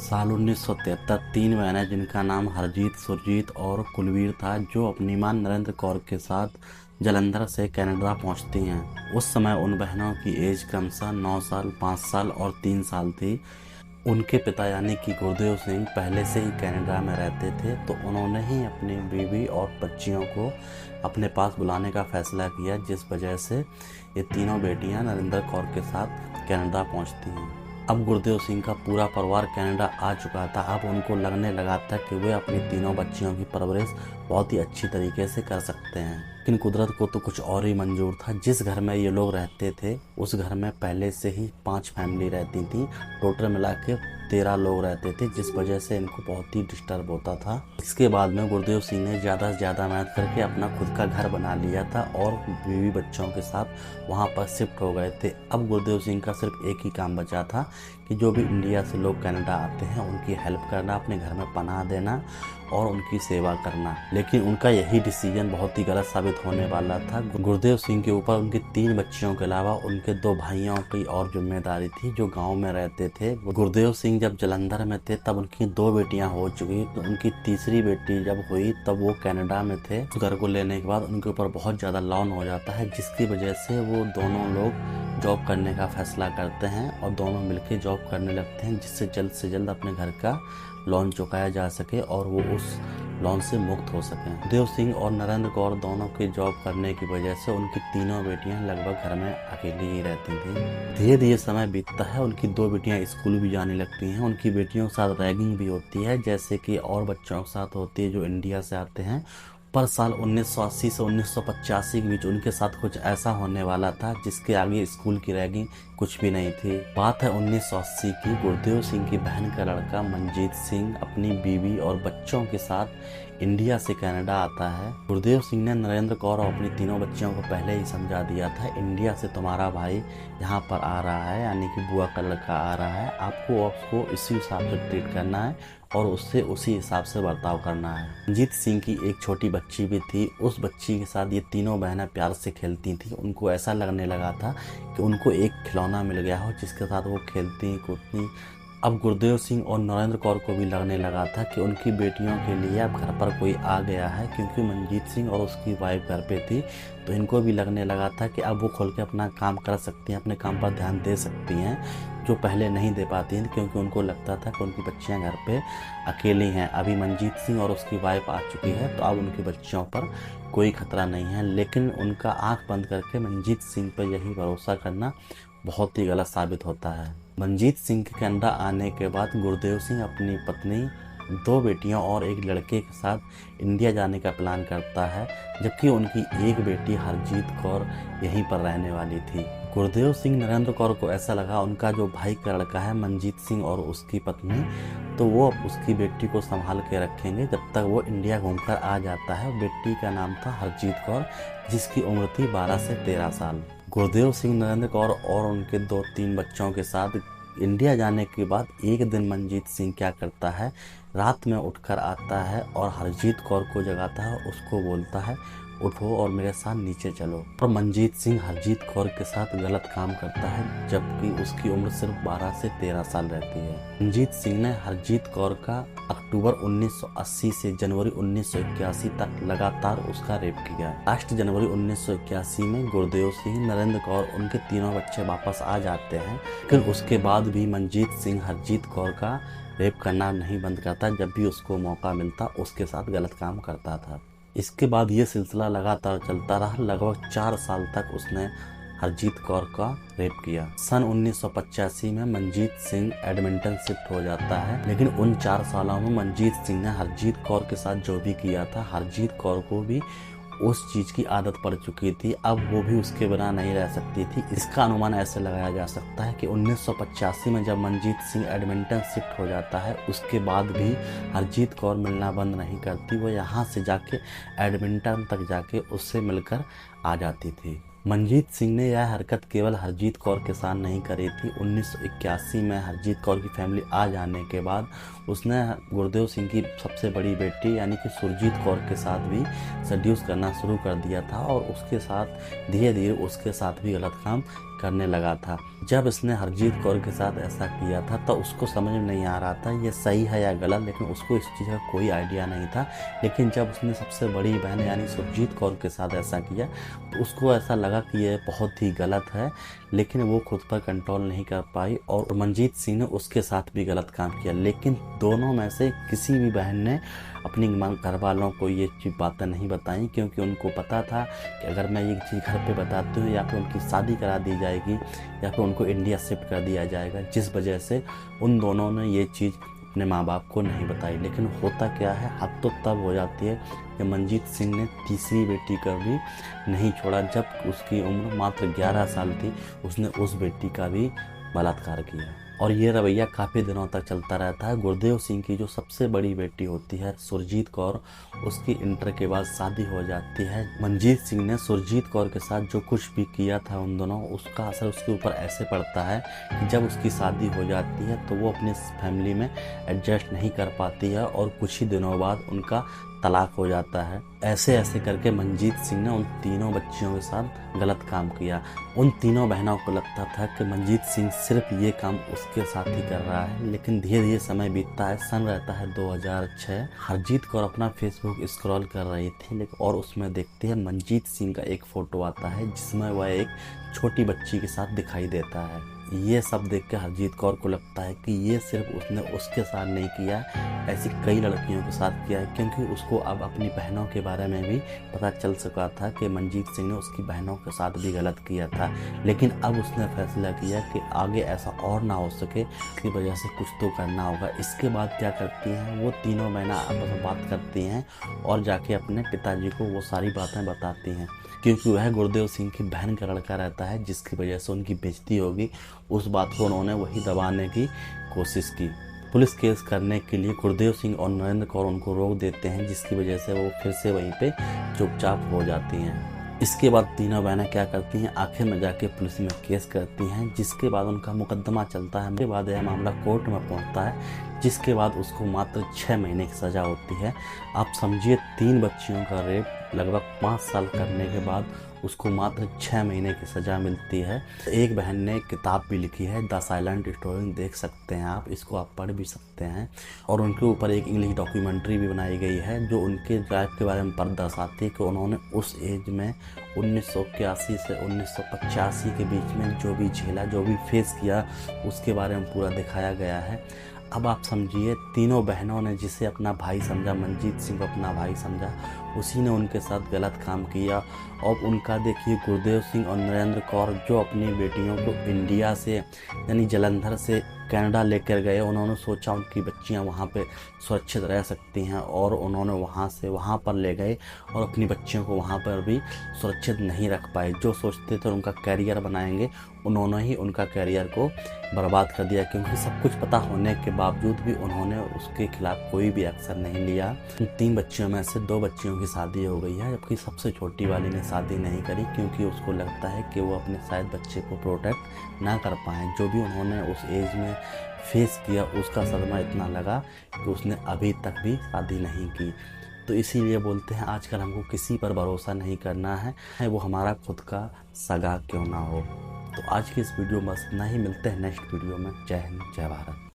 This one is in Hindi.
साल 1973 तीन बहनें जिनका नाम हरजीत, सुरजीत और कुलवीर था, जो अपनी मां नरेंद्र कौर के साथ जालंधर से कनाडा पहुंचती हैं। उस समय उन बहनों की एज क्रमशः 9 साल, 5 साल और 3 साल थी। उनके पिता यानी कि गुरदेव सिंह पहले से ही कनाडा में रहते थे, तो उन्होंने ही अपनी बीवी और बच्चियों को अपने पास बुलाने का फैसला किया, जिस वजह से ये तीनों बेटियां नरेंद्र कौर के साथ कनाडा पहुंचती हैं। अब गुरदेव सिंह का पूरा परिवार कनाडा आ चुका था। अब उनको लगने लगा था कि वे अपनी तीनों बच्चियों की परवरिश बहुत ही अच्छी तरीके से कर सकते हैं। लेकिन कुदरत को तो कुछ और ही मंजूर था। जिस घर में ये लोग रहते थे, उस घर में पहले से ही 5 फैमिली रहती थी। टोटल मिला के 13 लोग रहते थे, जिस वजह से इनको बहुत ही डिस्टर्ब होता था। इसके बाद में गुरदेव सिंह ने ज़्यादा से ज़्यादा मेहनत करके अपना खुद का घर बना लिया था और बीवी बच्चों के साथ वहाँ पर शिफ्ट हो गए थे। अब गुरदेव सिंह का सिर्फ एक ही काम बचा था कि जो भी इंडिया से लोग कनाडा आते हैं उनकी हेल्प करना, अपने घर में पनाह देना और उनकी सेवा करना। लेकिन उनका यही डिसीजन बहुत ही गलत साबित होने वाला था। गुरदेव सिंह के ऊपर उनकी 3 बच्चियों के अलावा उनके 2 भाइयों की और जिम्मेदारी थी, जो गांव में रहते थे। गुरदेव सिंह जब जालंधर में थे तब उनकी 2 बेटियां हो चुकी, तो उनकी तीसरी बेटी जब हुई तब वो कनाडा में थे। घर को लेने के बाद उनके ऊपर बहुत ज़्यादा लोन हो जाता है, जिसकी वजह से वो दोनों लोग जॉब करने का फैसला करते हैं और दोनों मिलकर जॉब करने लगते हैं, जिससे जल्द से जल्द अपने घर का लोन चुकाया जा सके और वो उस लोन से मुक्त हो सकें। गुरदेव सिंह और नरेंद्र कौर दोनों के जॉब करने की वजह से उनकी तीनों बेटियां लगभग घर में अकेली ही रहती थीं। धीरे धीरे समय बीतता है, उनकी 2 बेटियां स्कूल भी जाने लगती हैं। उनकी बेटियों के साथ रैगिंग भी होती है, जैसे कि और बच्चों के साथ होती है जो इंडिया से आते हैं। पर साल 1980 से 1985 के बीच उनके साथ कुछ ऐसा होने वाला था जिसके आगे स्कूल की रैगिंग कुछ भी नहीं थी। बात है 1980 की। गुरदेव सिंह की बहन का लड़का मंजीत सिंह अपनी बीवी और बच्चों के साथ इंडिया से कनाडा आता है। गुरदेव सिंह ने नरेंद्र कौर और अपनी तीनों बच्चियों को पहले ही समझा दिया था, इंडिया से तुम्हारा भाई यहाँ पर आ रहा है, यानी कि बुआ का लड़का आ रहा है, आपको उसको इसी हिसाब से ट्रीट करना है और उससे उसी हिसाब से बर्ताव करना है। मंजीत सिंह की एक छोटी बच्ची भी थी। उस बच्ची के साथ ये तीनों बहनें प्यार से खेलती थी। उनको ऐसा लगने लगा था कि उनको एक खिलौना मिल गया हो जिसके साथ वो खेलती कूदती। अब गुरदेव सिंह और नरेंद्र कौर को भी लगने लगा था कि उनकी बेटियों के लिए अब घर पर कोई आ गया है, क्योंकि मंजीत सिंह और उसकी वाइफ घर पे थी, तो इनको भी लगने लगा था कि अब वो खोल के अपना काम कर सकती हैं, अपने काम पर ध्यान दे सकती हैं, जो पहले नहीं दे पाती थी, क्योंकि उनको लगता था कि उनकी बच्चियां घर पे अकेली हैं। अभी मंजीत सिंह और उसकी वाइफ आ चुकी है, तो अब उनकी बच्चियों पर कोई खतरा नहीं है। लेकिन उनका आँख बंद करके मंजीत सिंह पर यही भरोसा करना बहुत ही गलत साबित होता है। मंजीत सिंह के कनाडा आने के बाद गुरदेव सिंह अपनी पत्नी, 2 बेटियों और एक लड़के के साथ इंडिया जाने का प्लान करता है, जबकि उनकी एक बेटी हरजीत कौर यहीं पर रहने वाली थी। गुरदेव सिंह नरेंद्र कौर को ऐसा लगा उनका जो भाई का लड़का है मंजीत सिंह और उसकी पत्नी, तो वो उसकी बेटी को संभाल के रखेंगे जब तक वो इंडिया घूमकर आ जाता है। बेटी का नाम था हरजीत कौर, जिसकी उम्र थी 12 से 13 साल। गुरदेव सिंह नरेंद्र कौर और उनके 2-3 बच्चों के साथ इंडिया जाने के बाद एक दिन मंजीत सिंह क्या करता है, रात में उठकर आता है और हरजीत कौर को जगाता है, उसको बोलता है उठो और मेरे साथ नीचे चलो। और मंजीत सिंह हरजीत कौर के साथ गलत काम करता है, जबकि उसकी उम्र सिर्फ 12 से 13 साल रहती है। मंजीत सिंह ने हरजीत कौर का अक्टूबर 1980 से जनवरी 1981 तक लगातार उसका रेप किया। लास्ट जनवरी 1981 में गुरदेव सिंह, नरेंद्र कौर, उनके तीनों बच्चे वापस आ जाते हैं, लेकिन उसके बाद भी मंजीत सिंह हरजीत कौर का रेप करना नहीं बंद करता। जब भी उसको मौका मिलता उसके साथ गलत काम करता था। इसके बाद ये सिलसिला लगातार चलता रहा। लगभग 4 साल तक उसने हरजीत कौर का रेप किया। सन 1985 में मंजीत सिंह एडमिंटन शिफ्ट हो जाता है, लेकिन उन 4 सालों में मंजीत सिंह ने हरजीत कौर के साथ जो भी किया था, हरजीत कौर को भी उस चीज़ की आदत पड़ चुकी थी। अब वो भी उसके बिना नहीं रह सकती थी। इसका अनुमान ऐसे लगाया जा सकता है कि 1985 में जब मंजीत सिंह एडमिंटन शिफ्ट हो जाता है, उसके बाद भी हरजीत कौर मिलना बंद नहीं करती। वो यहाँ से जाके एडमिंटन तक जाके उससे मिलकर आ जाती थी। मंजीत सिंह ने यह हरकत केवल हरजीत कौर के साथ नहीं करी थी। 1981 में हरजीत कौर की फैमिली आ जाने के बाद उसने गुरदेव सिंह की सबसे बड़ी बेटी यानी कि सुरजीत कौर के साथ भी सड्यूस करना शुरू कर दिया था और उसके साथ धीरे धीरे उसके साथ भी गलत काम करने लगा था। जब इसने हरजीत कौर के साथ ऐसा किया था तो उसको समझ में नहीं आ रहा था ये सही है या गलत, लेकिन उसको इस चीज़ का कोई आइडिया नहीं था। लेकिन जब उसने सबसे बड़ी बहन यानी सुरजीत कौर के साथ ऐसा किया तो उसको ऐसा लगा कि ये बहुत ही गलत है, लेकिन वो खुद पर कंट्रोल नहीं कर पाई और मनजीत सिंह ने उसके साथ भी गलत काम किया। लेकिन दोनों में से किसी भी बहन ने अपनी घर वालों को ये चीज़ बातें नहीं बताई, क्योंकि उनको पता था कि अगर मैं ये चीज़ घर पे बताती हूँ या फिर उनकी शादी करा दी जाएगी या फिर उनको इंडिया शिफ्ट कर दिया जाएगा, जिस वजह से उन दोनों ने ये चीज़ अपने माँ बाप को नहीं बताई। लेकिन होता क्या है, हद तो तब हो जाती है कि मनजीत सिंह ने तीसरी बेटी का भी नहीं छोड़ा। जब उसकी उम्र मात्र 11 साल थी उसने उस बेटी का भी बलात्कार किया और ये रवैया काफ़ी दिनों तक चलता रहता है। गुरदेव सिंह की जो सबसे बड़ी बेटी होती है सुरजीत कौर, उसकी इंटर के बाद शादी हो जाती है। मनजीत सिंह ने सुरजीत कौर के साथ जो कुछ भी किया था उन दोनों, उसका असर उसके ऊपर ऐसे पड़ता है कि जब उसकी शादी हो जाती है तो वो अपनी फैमिली में एडजस्ट नहीं कर पाती है और कुछ ही दिनों बाद उनका तलाक हो जाता है। ऐसे ऐसे करके मनजीत सिंह ने उन तीनों बच्चियों के साथ गलत काम किया। उन तीनों बहनों को लगता था कि मनजीत सिंह सिर्फ ये काम उसके साथ ही कर रहा है, लेकिन धीरे धीरे समय बीतता है। सन रहता है 2006। हरजीत कौर अपना फेसबुक स्क्रॉल कर रही थी लेकिन और उसमें देखती है मनजीत सिंह का एक फ़ोटो आता है जिसमें वह एक छोटी बच्ची के साथ दिखाई देता है। ये सब देख के हरजीत कौर को लगता है कि ये सिर्फ उसने उसके साथ नहीं किया, ऐसी कई लड़कियों के साथ किया है, क्योंकि उसको अब अपनी बहनों के बारे में भी पता चल सका था कि मनजीत सिंह ने उसकी बहनों के साथ भी गलत किया था। लेकिन अब उसने फैसला किया कि आगे ऐसा और ना हो सके, इसकी वजह से कुछ तो करना होगा। इसके बाद क्या करती हैं, वो तीनों बहनें आपस में बात करती हैं और जाके अपने पिताजी को वो सारी बातें बताती हैं, क्योंकि वह गुरदेव सिंह की बहन का लड़का रहता है जिसकी वजह से उनकी बेइज्जती होगी। उस बात को उन्होंने वही दबाने की कोशिश की। पुलिस केस करने के लिए गुरदेव सिंह और नरेंद्र कौर उनको रोक देते हैं, जिसकी वजह से वो फिर से वहीं पे चुपचाप हो जाती हैं। इसके बाद तीनों बहनें क्या करती हैं, आखिर में जाके पुलिस में केस करती हैं, जिसके बाद उनका मुकदमा चलता है। उसके बाद यह मामला कोर्ट में पहुंचता है, जिसके बाद उसको मात्र 6 महीने की सज़ा होती है। आप समझिए 3 बच्चियों का रेप लगभग 5 साल करने के बाद उसको मात्र 6 महीने की सज़ा मिलती है। एक बहन ने किताब भी लिखी है, द साइलेंट स्टोरी, देख सकते हैं आप, इसको आप पढ़ भी सकते हैं। और उनके ऊपर एक इंग्लिश डॉक्यूमेंट्री भी बनाई गई है जो उनके लाइफ के बारे में दर्शाती है कि उन्होंने उस एज में 1981 से 1985 के बीच में जो भी झेला, जो भी फेस किया, उसके बारे में पूरा दिखाया गया है। अब आप समझिए तीनों बहनों ने जिसे अपना भाई समझा, मनजीत सिंह को अपना भाई समझा, उसी ने उनके साथ गलत काम किया। और उनका देखिए गुरदेव सिंह और नरेंद्र कौर जो अपनी बेटियों को इंडिया से यानी जालंधर से कनाडा लेकर गए, उन्होंने सोचा उनकी बच्चियां वहां पे सुरक्षित रह सकती हैं और उन्होंने वहां से वहां पर ले गए और अपनी बच्चियों को वहां पर भी सुरक्षित नहीं रख पाए। जो सोचते थे उनका कैरियर बनाएंगे, उन्होंने ही उनका कैरियर को बर्बाद कर दिया, क्योंकि सब कुछ पता होने के बावजूद भी उन्होंने उसके खिलाफ कोई भी एक्शन नहीं लिया। 3 बच्चियों में से 2 बच्चियों की शादी हो गई है, जबकि सबसे छोटी वाली ने शादी नहीं करी, क्योंकि उसको लगता है कि वो अपने शायद बच्चे को प्रोटेक्ट ना कर पाएँ। जो भी उन्होंने उस एज में फेस किया उसका सदमा इतना लगा कि उसने अभी तक भी शादी नहीं की। तो इसीलिए बोलते हैं आजकल हमको किसी पर भरोसा नहीं करना है, वो हमारा खुद का सगा क्यों ना हो। तो आज की इस वीडियो में बस इतना ही, मिलते हैं नेक्स्ट वीडियो में। जय हिंद, जय भारत।